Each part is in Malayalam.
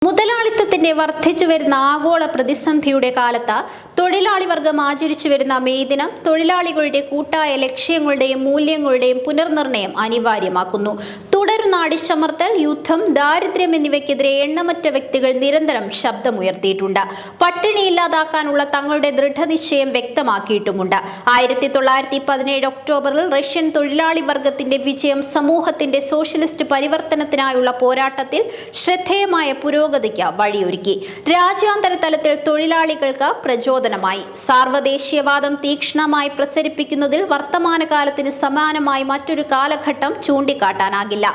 മുതലാളിത്തത്തിന്റെ വർദ്ധിച്ചുവരുന്ന ആഗോള പ്രതിസന്ധിയുടെ കാലത്ത് തൊഴിലാളി വർഗം ആചരിച്ചു വരുന്ന മെയ് ദിനം തൊഴിലാളികളുടെ കൂട്ടായ ലക്ഷ്യങ്ങളുടെയും മൂല്യങ്ങളുടെയും പുനർനിർണയം അനിവാര്യമാക്കുന്നു. തുടരുന്ന അടിച്ചമർത്തൽ, യുദ്ധം, ദാരിദ്ര്യം എന്നിവയ്ക്കെതിരെ എണ്ണമറ്റ വ്യക്തികൾ നിരന്തരം ശബ്ദമുയർത്തിയിട്ടുണ്ട്. പട്ടിണി ഇല്ലാതാക്കാനുള്ള തങ്ങളുടെ ദൃഢനിശ്ചയം വ്യക്തമാക്കിയിട്ടുമുണ്ട്. 1917 ഒക്ടോബറിൽ റഷ്യൻ തൊഴിലാളി വർഗത്തിന്റെ വിജയം സമൂഹത്തിന്റെ സോഷ്യലിസ്റ്റ് പരിവർത്തനത്തിനായുള്ള പോരാട്ടത്തിൽ ശ്രദ്ധേയമായ പുരോഗതിക്ക് വഴിയൊരുക്കി. രാജ്യാന്തര തലത്തിൽ തൊഴിലാളികൾക്ക് പ്രചോദനമായി. സാർവദേശീയവാദം തീക്ഷ്ണമായി പ്രസരിപ്പിക്കുന്നതിൽ വർത്തമാനകാലത്തിന് സമാനമായി മറ്റൊരു കാലഘട്ടം ചൂണ്ടിക്കാട്ടാനാകില്ല.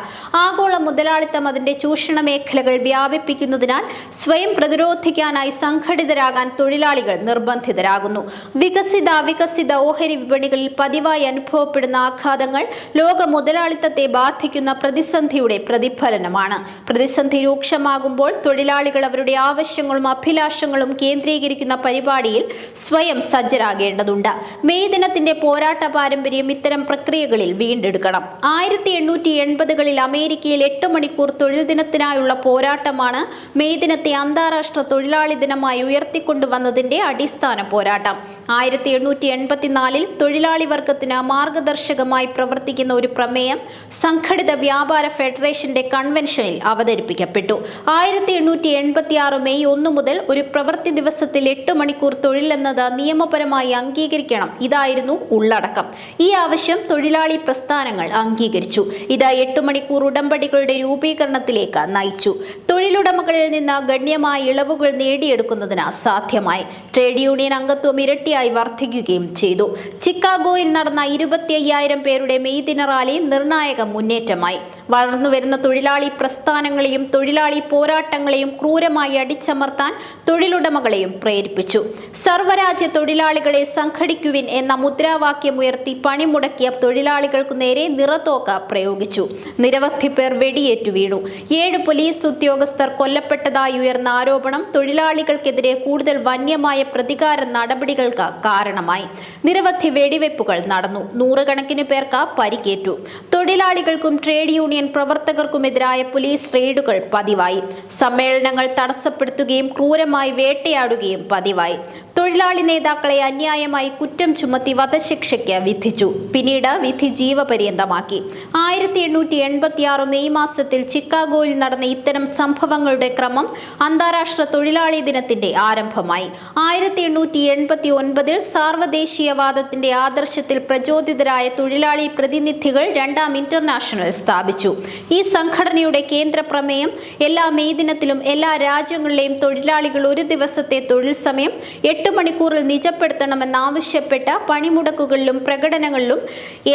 ആഗോള മുതലാളിത്തം അതിന്റെ ചൂഷണ മേഖലകൾ വ്യാപിപ്പിക്കുന്നതിനാൽ സ്വയം പ്രതിരോധിക്കാനായി സംഘടിതരാകാൻ തൊഴിലാളികൾ നിർബന്ധിതരാകുന്നു. വികസിത അവികസിത ഓഹരി വിപണികളിൽ പതിവായി അനുഭവപ്പെടുന്ന ആഘാതങ്ങൾ ലോക മുതലാളിത്തത്തെ ബാധിക്കുന്ന പ്രതിസന്ധിയുടെ പ്രതിഫലനമാണ്. പ്രതിസന്ധി രൂക്ഷമാകുമ്പോൾ തൊഴിലാളികൾ അവരുടെ ആവശ്യങ്ങളും അഭിലാഷങ്ങളും കേന്ദ്രീകരിക്കുന്ന പരിപാടിയിൽ സ്വയം സജ്ജരാകേണ്ടതുണ്ട്. മെയ് ദിനത്തിന്റെ പോരാട്ട പാരമ്പര്യം ഇത്തരം പ്രക്രിയകളിൽ വീണ്ടെടുക്കണം. 1880കളിൽ അമേരിക്കയിൽ 8 മണിക്കൂർ തൊഴിൽ ദിനത്തിനായുള്ള പോരാട്ടമാണ് മെയ് ദിനത്തെ അന്താരാഷ്ട്ര തൊഴിലാളി ദിനമായി ഉയർത്തിക്കൊണ്ടുവന്നതിന്റെ അടിസ്ഥാന പോരാട്ടം. 1884 തൊഴിലാളി വർഗത്തിന് മാർഗദർശകമായി പ്രവർത്തിക്കുന്ന ഒരു പ്രമേയം സംഘടിത വ്യാപാര ഫെഡറേഷന്റെ കൺവെൻഷനിൽ അവതരിപ്പിക്കപ്പെട്ടു. 1886 മെയ് 1 മുതൽ ഒരു പ്രവൃത്തി ദിവസത്തിൽ 8 മണിക്കൂർ തൊഴിൽ എന്നത് നിയമപരമായി അംഗീകരിക്കണം. ഇതായിരുന്നു ഉള്ളടക്കം. ഈ ആവശ്യം തൊഴിലാളി പ്രസ്ഥാനങ്ങൾ അംഗീകരിച്ചു. ഇത് 8 മണിക്കൂർ ഉടമ്പടികളുടെ രൂപീകരണത്തിലേക്ക് നയിച്ചു. തൊഴിലുടമകളിൽ നിന്ന് ഗണ്യമായ ഇളവുകൾ നേടിയെടുക്കുന്നതിന് സാധ്യമായി. ട്രേഡ് യൂണിയൻ അംഗത്വം ഇരട്ടിയായി വർദ്ധിക്കുകയും ചെയ്തു. ചിക്കാഗോയിൽ നടന്ന 25,000 പേരുടെ മെയ് ദിന റാലി നിർണായക മുന്നേറ്റമായി. വളർന്നുവരുന്ന തൊഴിലാളി പ്രസ്ഥാനങ്ങളെയും തൊഴിലാളി പോരാട്ടങ്ങളെയും ക്രൂരമായി അടിച്ചമർത്താൻ തൊഴിലുടമകളെയും പ്രേരിപ്പിച്ചു. സർവ്വരാജ്യ തൊഴിലാളികളെ സംഘടിക്കുവിൻ എന്ന മുദ്രാവാക്യമുയർത്തി പണിമുടക്കിയ തൊഴിലാളികൾക്കു നേരെ നിറത്തോക്ക് പ്രയോഗിച്ചു. നിരവധി പേർ വെടിയേറ്റു വീണു. 7 പോലീസ് ഉദ്യോഗസ്ഥർ കൊല്ലപ്പെട്ടതായി ഉയർന്ന ആരോപണം തൊഴിലാളികൾക്കെതിരെ കൂടുതൽ വന്യമായ പ്രതികാര നടപടികൾക്ക് കാരണമായി. നിരവധി വെടിവെപ്പുകൾ നടന്നു. നൂറുകണക്കിന് പേർക്ക് പരിക്കേറ്റു. തൊഴിലാളികൾക്കും ട്രേഡ് യൂണിയൻ പ്രവർത്തകർക്കുമെതിരായ പോലീസ് റെയ്ഡുകൾ പതിവായി. സമ്മേളനങ്ങൾ തടസ്സപ്പെടുത്തുകയും ക്രൂരമായി വേട്ടയാടുകയും പതിവായി. തൊഴിലാളി നേതാക്കളെ അന്യായമായി കുറ്റം ചുമത്തി വധശിക്ഷയ്ക്ക് വിധിച്ചു. പിന്നീട് വിധി ജീവപര്യന്തമാക്കി. 1886 മെയ് മാസത്തിൽ ചിക്കാഗോയിൽ നടന്ന ഇത്തരം സംഭവങ്ങളുടെ ക്രമം അന്താരാഷ്ട്ര തൊഴിലാളി ദിനത്തിന്റെ ആരംഭമായി. 1889 സാർവദേശീയവാദത്തിന്റെ ആദർശത്തിൽ പ്രചോദിതരായ തൊഴിലാളി പ്രതിനിധികൾ 2ാം ഇന്റർനാഷണൽ സ്ഥാപിച്ചു. ഈ സംഘടനയുടെ കേന്ദ്ര പ്രമേയം എല്ലാ മെയ് ദിനത്തിലും എല്ലാ രാജ്യങ്ങളിലെയും തൊഴിലാളികൾ ഒരു ദിവസത്തെ തൊഴിൽ സമയം 8 മണിക്കൂറിൽ നിജപ്പെടുത്തണമെന്നാവശ്യപ്പെട്ട പണിമുടക്കുകളിലും പ്രകടനങ്ങളിലും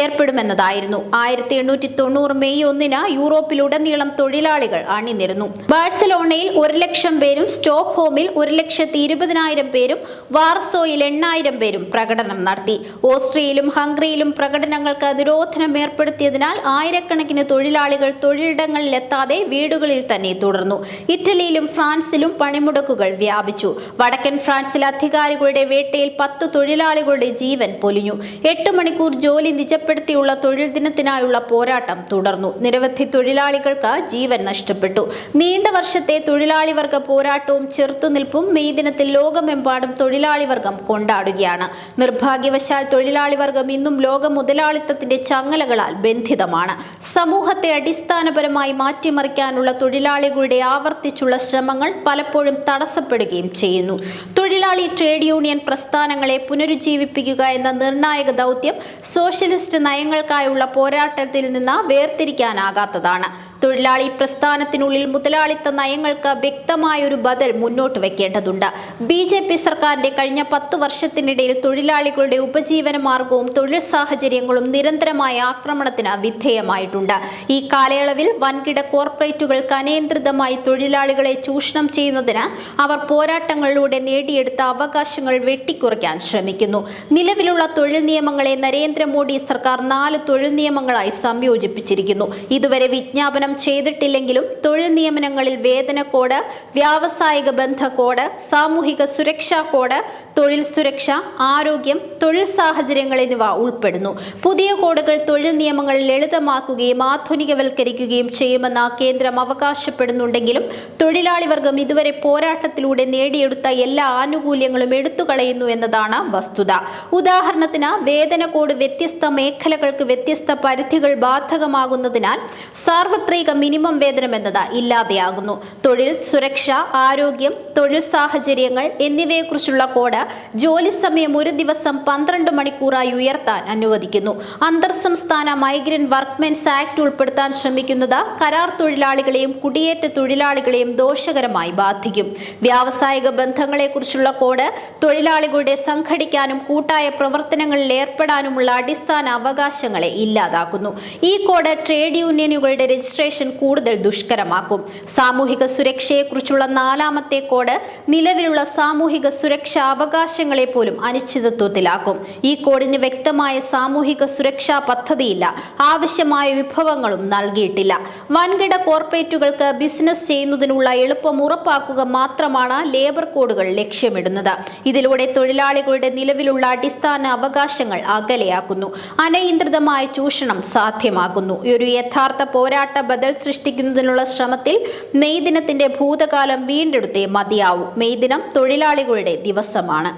ഏർപ്പെടുമെന്നതായിരുന്നു. 1890 മെയ് 1 യൂറോപ്പിലുടനീളം തൊഴിലാളികൾ അണിനിരന്നു. ബാഴ്സലോണയിൽ 100,000 പേരും, സ്റ്റോക്ക്ഹോമിൽ 1,20,000 പേരും, വാർസോയിൽ 8,000 പേരും പ്രകടനം നടത്തി. ഓസ്ട്രിയയിലും ഹംഗറിയിലും പ്രകടനങ്ങൾക്ക് നിരോധനം ഏർപ്പെടുത്തിയതിനാൽ ആയിരക്കണക്കിന് തൊഴിലാളികൾ തൊഴിലിടങ്ങളിലെത്താതെ വീടുകളിൽ തന്നെ തുടർന്നു. ഇറ്റലിയിലും ഫ്രാൻസിലും പണിമുടക്കുകൾ വ്യാപിച്ചു. വടക്കൻ ഫ്രാൻസിൽ അധികാരികളുടെ വേട്ടയിൽ 10 തൊഴിലാളികളുടെ ജീവൻ പൊലിഞ്ഞു. 8 മണിക്കൂർ ജോലി നിജപ്പെടുത്തിയുള്ള തൊഴിൽ ദിനത്തിനായുള്ള പോരാട്ടം തുടർന്നു. നിരവധി തൊഴിലാളികൾക്ക് ജീവൻ നഷ്ടപ്പെട്ടു. നീണ്ട വർഷത്തെ തൊഴിലാളി വർഗ പോരാട്ടവും ചെറുത്തുനിൽപ്പും മെയ് ദിനത്തിൽ ലോകമെമ്പാടും തൊഴിലാളി വർഗം കൊണ്ടാടുകയാണ്. നിർഭാഗ്യവശാൽ തൊഴിലാളി വർഗം ഇന്നും ലോക മുതലാളിത്തത്തിന്റെ ചങ്ങലകളാൽ ബന്ധിതമാണ്. സമൂഹത്തെ അടിസ്ഥാനപരമായി മാറ്റിമറിക്കാനുള്ള തൊഴിലാളികളുടെ ആവർത്തിച്ചുള്ള ശ്രമങ്ങൾ പലപ്പോഴും തടസ്സപ്പെടുകയും ചെയ്യുന്നു. തൊഴിലാളി ട്രേഡ് യൂണിയൻ പ്രസ്ഥാനങ്ങളെ പുനരുജ്ജീവിപ്പിക്കുക എന്ന നിർണായക ദൗത്യം സോഷ്യലിസ്റ്റ് നയങ്ങൾക്കായുള്ള പോരാട്ടത്തിൽ നിന്ന് വേർതിരിക്കാനാകാത്തതാണ്. തൊഴിലാളി പ്രസ്ഥാനത്തിനുള്ളിൽ മുതലാളിത്ത നയങ്ങൾക്ക് വ്യക്തമായൊരു ബദൽ മുന്നോട്ട് വയ്ക്കേണ്ടതുണ്ട്. BJP സർക്കാരിന്റെ കഴിഞ്ഞ 10 വർഷത്തിനിടയിൽ തൊഴിലാളികളുടെ ഉപജീവന മാർഗവും തൊഴിൽ സാഹചര്യങ്ങളും നിരന്തരമായ ആക്രമണത്തിന് വിധേയമായിട്ടുണ്ട്. ഈ കാലയളവിൽ വൻകിട കോർപ്പറേറ്റുകൾക്ക് അനിയന്ത്രിതമായി തൊഴിലാളികളെ ചൂഷണം ചെയ്യുന്നതിന് അവർ പോരാട്ടങ്ങളിലൂടെ നേടിയെടുത്ത അവകാശങ്ങൾ വെട്ടിക്കുറയ്ക്കാൻ ശ്രമിക്കുന്നു. നിലവിലുള്ള തൊഴിൽ നിയമങ്ങളെ നരേന്ദ്രമോദി സർക്കാർ 4 തൊഴിൽ നിയമങ്ങളായി സംയോജിപ്പിച്ചിരിക്കുന്നു. ഇതുവരെ വിജ്ഞാപനം വിതരണം ചെയ്തിട്ടില്ലെങ്കിലും തൊഴിൽ നിയമനങ്ങളിൽ വേതന കോഡ്, വ്യാവസായിക ബന്ധ കോഡ്, സാമൂഹിക സുരക്ഷാ കോഡ്, തൊഴിൽ സുരക്ഷ, ആരോഗ്യം, തൊഴിൽ സാഹചര്യങ്ങൾ എന്നിവ ഉൾപ്പെടുന്നു. പുതിയ കോഡുകൾ തൊഴിൽ നിയമങ്ങൾ ലളിതമാക്കുകയും ആധുനികവൽക്കരിക്കുകയും ചെയ്യുമെന്ന് കേന്ദ്രം അവകാശപ്പെടുന്നുണ്ടെങ്കിലും തൊഴിലാളി വർഗം ഇതുവരെ പോരാട്ടത്തിലൂടെ നേടിയെടുത്ത എല്ലാ ആനുകൂല്യങ്ങളും എടുത്തുകളയുന്നു എന്നതാണ് വസ്തുത. ഉദാഹരണത്തിന്, വേതന കോഡ് വ്യത്യസ്ത മേഖലകൾക്ക് വ്യത്യസ്ത പരിധികൾ ബാധകമാകുന്നതിനാൽ സാർവത്രിക മിനിമം വേതനം എന്നത് ഇല്ലാതെയാകുന്നു. തൊഴിൽ സുരക്ഷ, ആരോഗ്യം, തൊഴിൽ സാഹചര്യങ്ങൾ എന്നിവയെക്കുറിച്ചുള്ള കോഡ് ജോലി സമയം ഒരു ദിവസം 12 മണിക്കൂറായി ഉയർത്താൻ അനുവദിക്കുന്നു. അന്തർ സംസ്ഥാന മൈഗ്രന്റ് വർക്ക്മെൻസ് ആക്ട് ഉൾപ്പെടുത്താൻ ശ്രമിക്കുന്നത് കരാർ തൊഴിലാളികളെയും കുടിയേറ്റ തൊഴിലാളികളെയും ദോഷകരമായി ബാധിക്കും. വ്യാവസായിക ബന്ധങ്ങളെക്കുറിച്ചുള്ള കോഡ് തൊഴിലാളികളുടെ സംഘടിക്കാനും കൂട്ടായ പ്രവർത്തനങ്ങളിൽ ഏർപ്പെടാനുമുള്ള അടിസ്ഥാന അവകാശങ്ങളെ ഇല്ലാതാക്കുന്നു. ഈ കോഡ് ട്രേഡ് യൂണിയനുകളുടെ രജിസ്ട്രേഷൻ കൂടുതൽ ദുഷ്കരമാക്കും. സാമൂഹിക സുരക്ഷയെക്കുറിച്ചുള്ള 4ാമത്തെ കോഡ് നിലവിലുള്ള സാമൂഹിക സുരക്ഷാ അവകാശങ്ങളെ പോലും അനിശ്ചിതത്വത്തിലാക്കും. ഈ കോഡിന് വ്യക്തമായ സാമൂഹിക സുരക്ഷാ പദ്ധതിയില്ല, ആവശ്യമായ വിഭവങ്ങളും നൽകിയിട്ടില്ല. വൻകിട കോർപ്പറേറ്റുകൾക്ക് ബിസിനസ് ചെയ്യുന്നതിനുള്ള എളുപ്പം ഉറപ്പാക്കുക മാത്രമാണ് ലേബർ കോഡുകൾ ലക്ഷ്യമിടുന്നത്. ഇതിലൂടെ തൊഴിലാളികളുടെ നിലവിലുള്ള അടിസ്ഥാന അവകാശങ്ങൾ അകലെയാക്കുന്നു, അനിയന്ത്രിതമായ ചൂഷണം സാധ്യമാക്കുന്നു. ഒരു യഥാർത്ഥ പോരാട്ട ബദൽ സൃഷ്ടിക്കുന്നതിനുള്ള ശ്രമത്തിൽ മെയ് ദിനത്തിന്റെ ഭൂതകാലം വീണ്ടെടുത്തേ മതിയാവൂ. മെയ് ദിനം തൊഴിലാളികളുടെ ദിവസമാണ്.